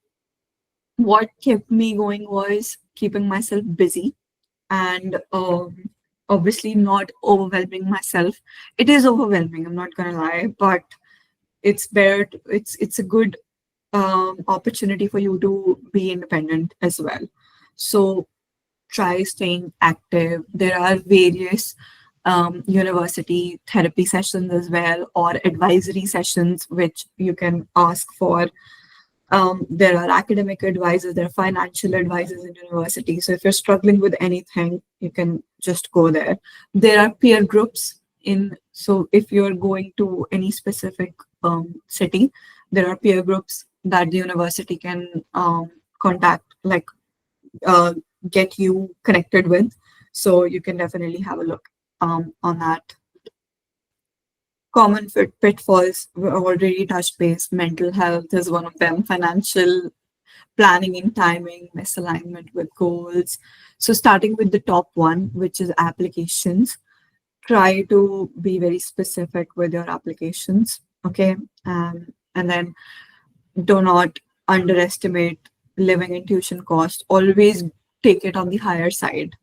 what kept me going was keeping myself busy and obviously not overwhelming myself. It is overwhelming, I'm not gonna lie, but it's better. It's a good opportunity for you to be independent as well. So try staying active. There are various university therapy sessions as well, or advisory sessions, which you can ask for. There are academic advisors, there are financial advisors in university. So if you're struggling with anything, you can just go there. There are peer groups in, so if you're going to any specific city, there are peer groups that the university can contact, like uh, get you connected with. So you can definitely have a look on that. Common pitfalls were already touched base. Mental health is one of them. Financial planning and timing, misalignment with goals. So starting with the top one, which is applications, try to be very specific with your applications. Okay. And then do not underestimate living and tuition cost. Always take it on the higher side.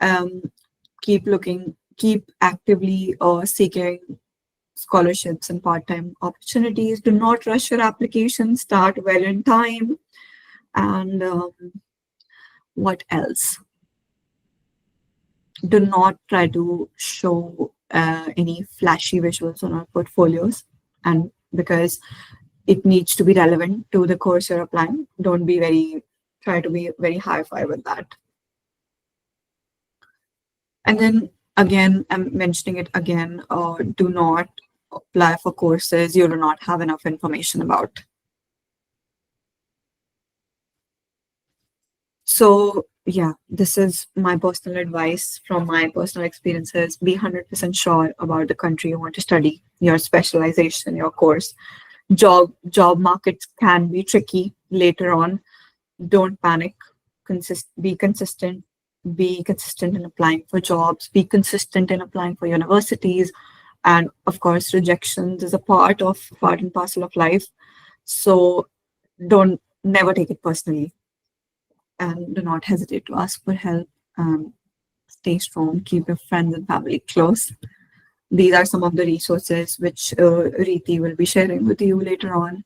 um, Keep looking, keep actively seeking scholarships and part-time opportunities. Do not rush your application. Start well in time. And what else? Do not try to show any flashy visuals on our portfolios, and because it needs to be relevant to the course you're applying. Don't be very try to be very high-fi with that. And then again, I'm mentioning it again, do not apply for courses you do not have enough information about. So yeah, this is my personal advice from my personal experiences. Be 100% sure about the country you want to study, your specialization, your course. Job markets can be tricky later on. Don't panic. Be consistent. Be consistent in applying for jobs. Be consistent in applying for universities. And of course, rejections is a part and parcel of life. So don't never take it personally, and do not hesitate to ask for help. Stay strong. Keep your friends and family close. These are some of the resources which Reeti will be sharing with you later on.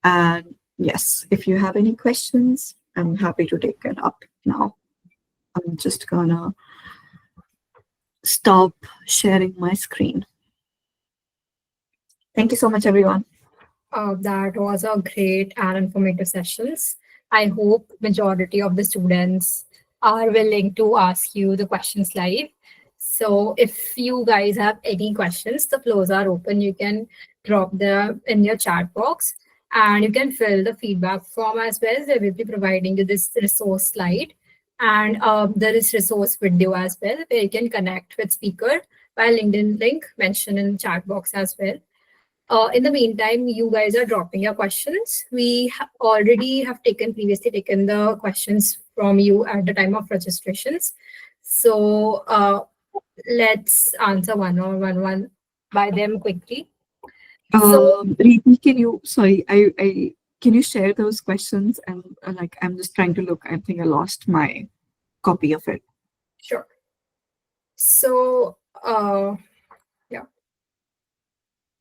And yes, if you have any questions, I'm happy to take it up now. I'm just gonna stop sharing my screen. Thank you so much, everyone. That was a great and informative sessions. I hope majority of the students are willing to ask you the questions live. So if you guys have any questions, the floors are open. You can drop them in your chat box and you can fill the feedback form as well. They will be providing you this resource slide and there is resource video as well where you can connect with speaker by LinkedIn link mentioned in chat box as well. In the meantime, you guys are dropping your questions. We already have previously taken the questions from you at the time of registrations. So let's answer one by them quickly. So Reeti, can you share those questions? And like, I'm just trying to look. I think I lost my copy of it. sure. So yeah.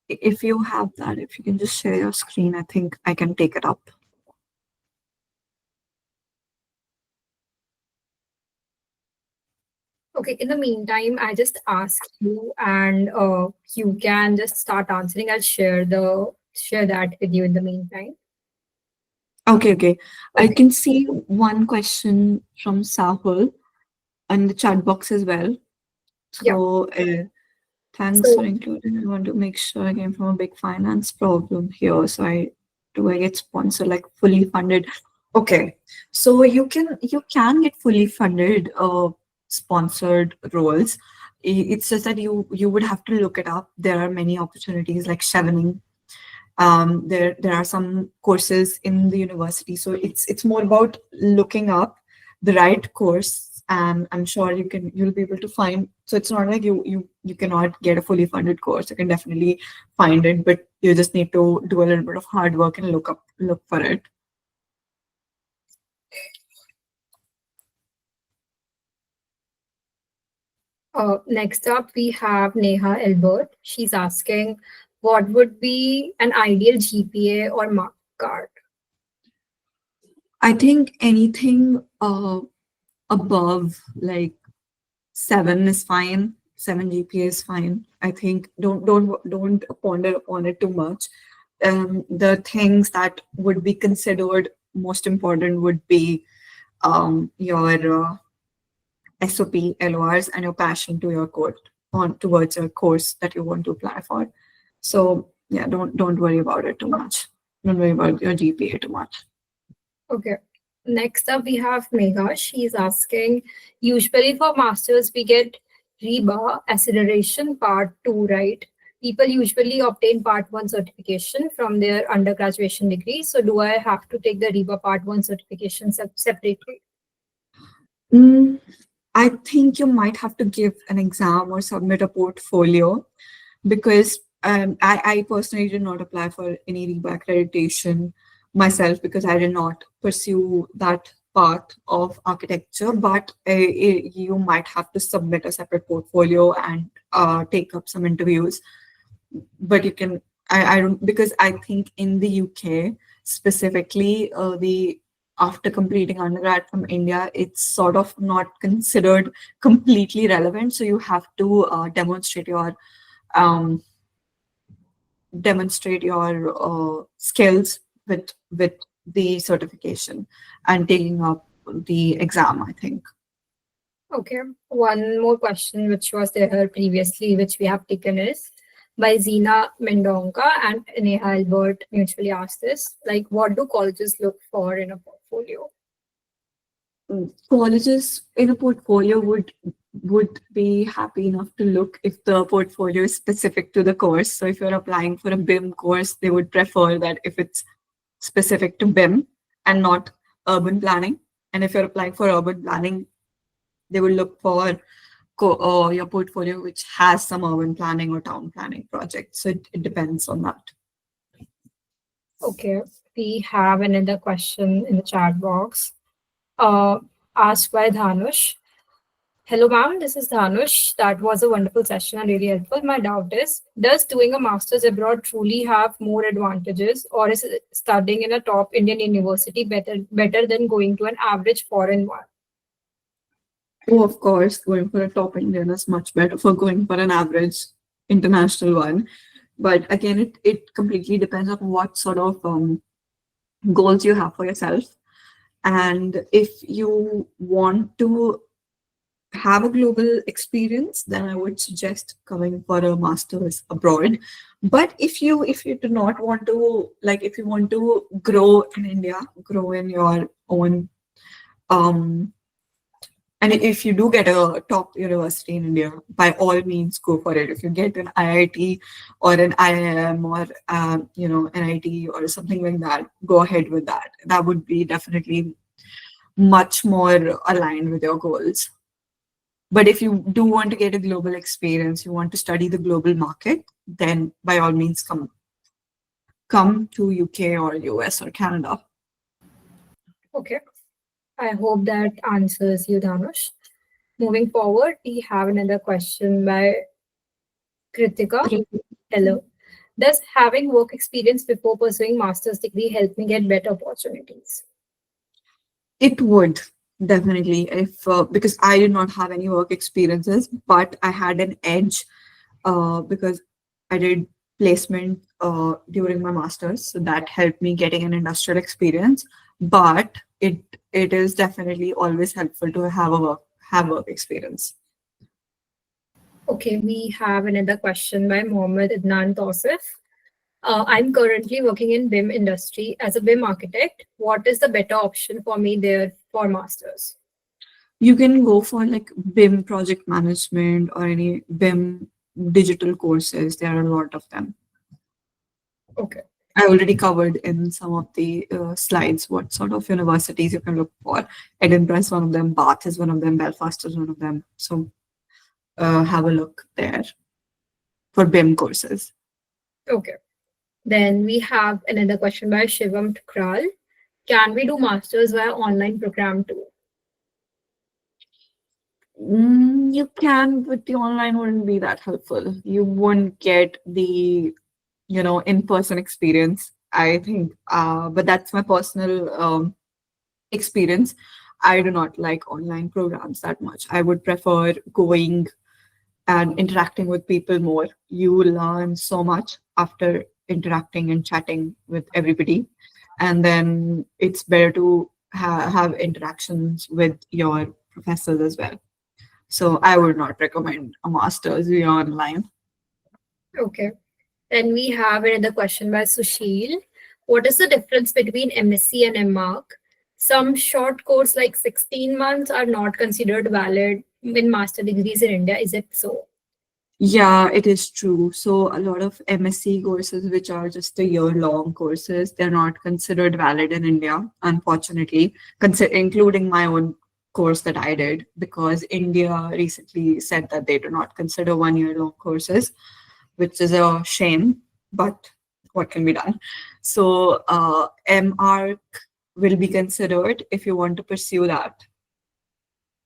If you have that, if you can just share your screen, I think I can take it up. Okay, in the meantime, I just ask you and you can just start answering. I'll share that with you in the meantime. Okay. I can see one question from Sahul in the chat box as well. Yeah. So thanks for So including. I want to make sure I came from a big finance problem here. So I get sponsored like fully funded? Okay, so you can get fully funded sponsored roles. It's just that you would have to look it up. There are many opportunities like chevening. There are some courses in the university, so it's more about looking up the right course, and I'm sure you'll be able to find. So it's not like you cannot get a fully funded course. You can definitely find it, but you just need to do a little bit of hard work and look for it. next up, we have Neha Elbert. She's asking, what would be an ideal GPA or mark card? I think anything above like 7 is fine. 7 GPA is fine. I think don't ponder upon it too much. The things that would be considered most important would be your SOP, LORs, and your passion to your course on towards a course that you want to apply for. So yeah, don't worry about it too much. Don't worry about your GPA too much. Okay. Next up, we have Megha. She's asking, usually for masters, we get REBA, acceleration part 2, right? People usually obtain part 1 certification from their undergraduation degree. So do I have to take the REBA part 1 certification separately? Mm, I think you might have to give an exam or submit a portfolio because I personally did not apply for any REBA accreditation myself because I did not pursue that path of architecture. But you might have to submit a separate portfolio and take up some interviews. But you can, I don't, because I think in the UK specifically, the after completing undergrad from India, it's sort of not considered completely relevant. So you have to um, demonstrate your skills with the certification and taking up the exam, I think. Okay. One more question, which was there previously, which we have taken is by Zina Mendonca and Neha Albert mutually asked this, like, what do colleges look for in a portfolio? Colleges in a portfolio would be happy enough to look if the portfolio is specific to the course. So if you're applying for a BIM course, they would prefer that if it's specific to BIM and not urban planning. And if you're applying for urban planning, they will look for your portfolio which has some urban planning or town planning projects. So it depends on that. Okay. We have another question in the chat box. Uh, asked by Dhanush. Hello, ma'am. This is Dhanush. That was a wonderful session and really helpful. My doubt is, does doing a master's abroad truly have more advantages, or is studying in a top Indian university better than going to an average foreign one? Oh, of course, going for a top Indian is much better for going for an average international one. But again, it completely depends on what sort of goals you have for yourself. And if you want to have a global experience, then I would suggest coming for a master's abroad. But if you do not want to, like if you want to grow in India, grow in your own um and if you do get a top university in India, by all means go for it. If you get an IIT or an IIM or NIT or something like that, go ahead with that. That would be definitely much more aligned with your goals. But if you do want to get a global experience, you want to study the global market, then by all means come to UK or US or Canada. Okay. I hope that answers you, Dhanush. Moving forward, we have another question by Kritika. Hello. Does having work experience before pursuing master's degree help me get better opportunities? It would definitely, if because I did not have any work experiences, but I had an edge because I did placement during my masters, so that helped me getting an industrial experience. But it is definitely always helpful to have work experience. Okay, we have another question by Mohammed Adnan Tosif. I'm currently working in BIM industry as a BIM architect. What is the better option for me there for masters? You can go for like BIM project management or any BIM digital courses. There are a lot of them. Okay, I already covered in some of the slides what sort of universities you can look for. Edinburgh is one of them, Bath is one of them, Belfast is one of them. So have a look there for BIM courses. okay. Then we have another question by Shivam Tukral. Can we do masters via online program too? You can, but the online wouldn't be that helpful. You won't get the, in-person experience, I think. But that's my personal experience. I do not like online programs that much. I would prefer going and interacting with people more. You learn so much after interacting and chatting with everybody. And then it's better to have interactions with your professors as well. So I would not recommend a master's via online. Okay. Then we have another question by Sushil. What is the difference between MSc and M.Arch? Some short course like 16 months are not considered valid in master degrees in India. Is it so? Yeah, it is true. So a lot of MSc courses, which are just a year-long courses, they're not considered valid in India, unfortunately, including my own course that I did, because India recently said that they do not consider one-year-long courses, which is a shame, but what can be done? So M.Arch will be considered if you want to pursue that.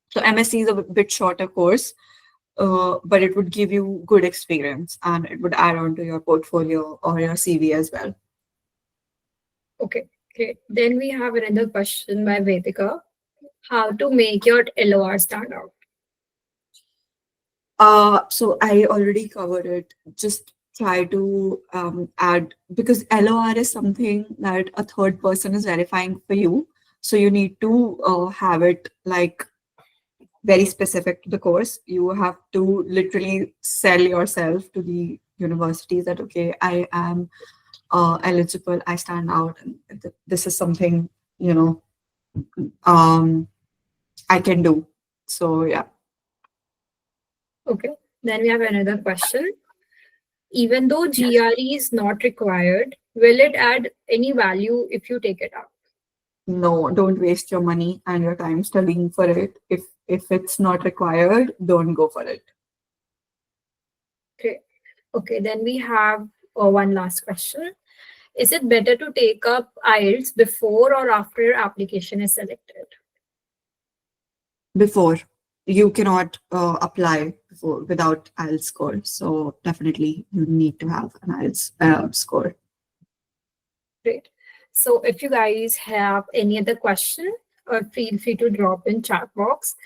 So MSc is a bit shorter course, but it would give you good experience and it would add on to your portfolio or your CV as well. Okay, great. Then we have another question by Vedika. How to make your LOR stand out? So I already covered it. Just try to add, because LOR is something that a third person is verifying for you. So you need to have it like very specific to the course. You have to literally sell yourself to the universities that, okay, I am eligible, I stand out, and this is something, um, I can do. So yeah. Okay. Then we have another question. Even though GRE is not required, will it add any value if you take it up? No, don't waste your money and your time studying for it. If it's not required, don't go for it. Okay. Okay, then we have one last question. Is it better to take up IELTS before or after your application is selected? Before, you cannot apply before without IELTS score. So definitely you need to have an IELTS score. Great. So if you guys have any other question, feel free to drop in chat box.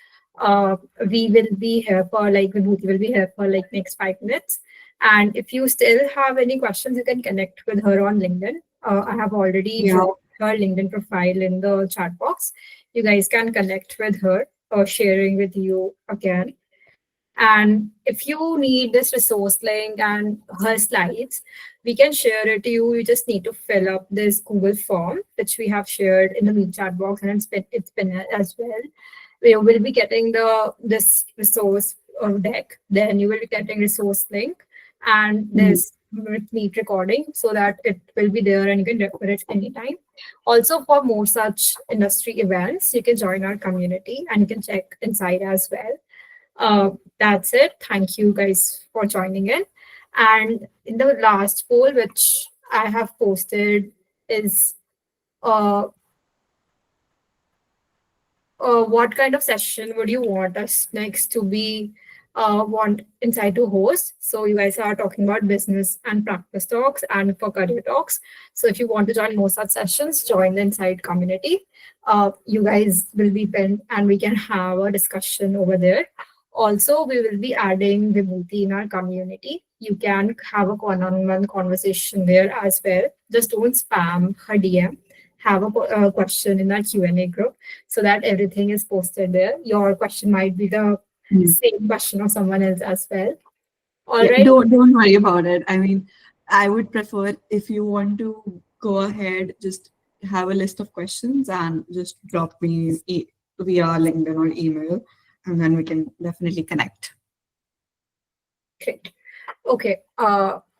We will be here for like Vibhuti will be here for like next 5 minutes. And if you still have any questions, you can connect with her on LinkedIn. I have already Yeah. dropped her LinkedIn profile in the chat box. You guys can connect with her or sharing with you again. And if you need this resource link and her slides, we can share it to you. You just need to fill up this Google form, which we have shared in the meet chat box, and it's been as well. You will be getting this resource deck. Then you will be getting resource link and this meet recording so that it will be there and you can refer it anytime. Also, for more such industry events, you can join our community and you can check Insyd as well. That's it. Thank you guys for joining in. And in the last poll, which I have posted, is uh, what kind of session would you want us next to be want Insyd to host? So you guys are talking about business and practice talks and for career talks. So if you want to join more such sessions, join the Insyd community. You guys will be pinned and we can have a discussion over there. Also, we will be adding Vibhuti in our community. You can have a one-on-one conversation there as well. Just don't spam her DM. Have a question in our Q&A group so that everything is posted there. Your question might be the same question of someone else as well. All Yeah, right. don't worry about it. I mean, I would prefer if you want to go ahead, just have a list of questions and just drop me via LinkedIn or email, and then we can definitely connect. Great. Okay.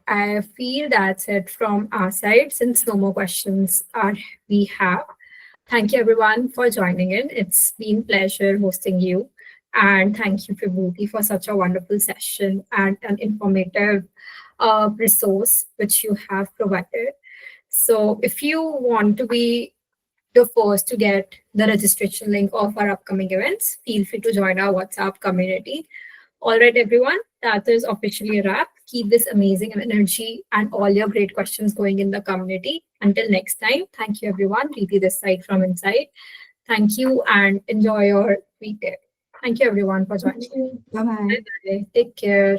I feel that's it from our side since no more questions are we have. Thank you everyone for joining in. It's been pleasure hosting you. And thank you, Vibhuti, for such a wonderful session and an informative resource which you have provided. So if you want to be the first to get the registration link of our upcoming events, feel free to join our WhatsApp community. All right, everyone, that is officially a wrap. Keep this amazing energy and all your great questions going in the community. Until next time, thank you, everyone. Preeti this side from Insyd. Thank you and enjoy your weekend. Thank you, everyone, for Thank joining. you. Bye bye. Bye-bye. Take care.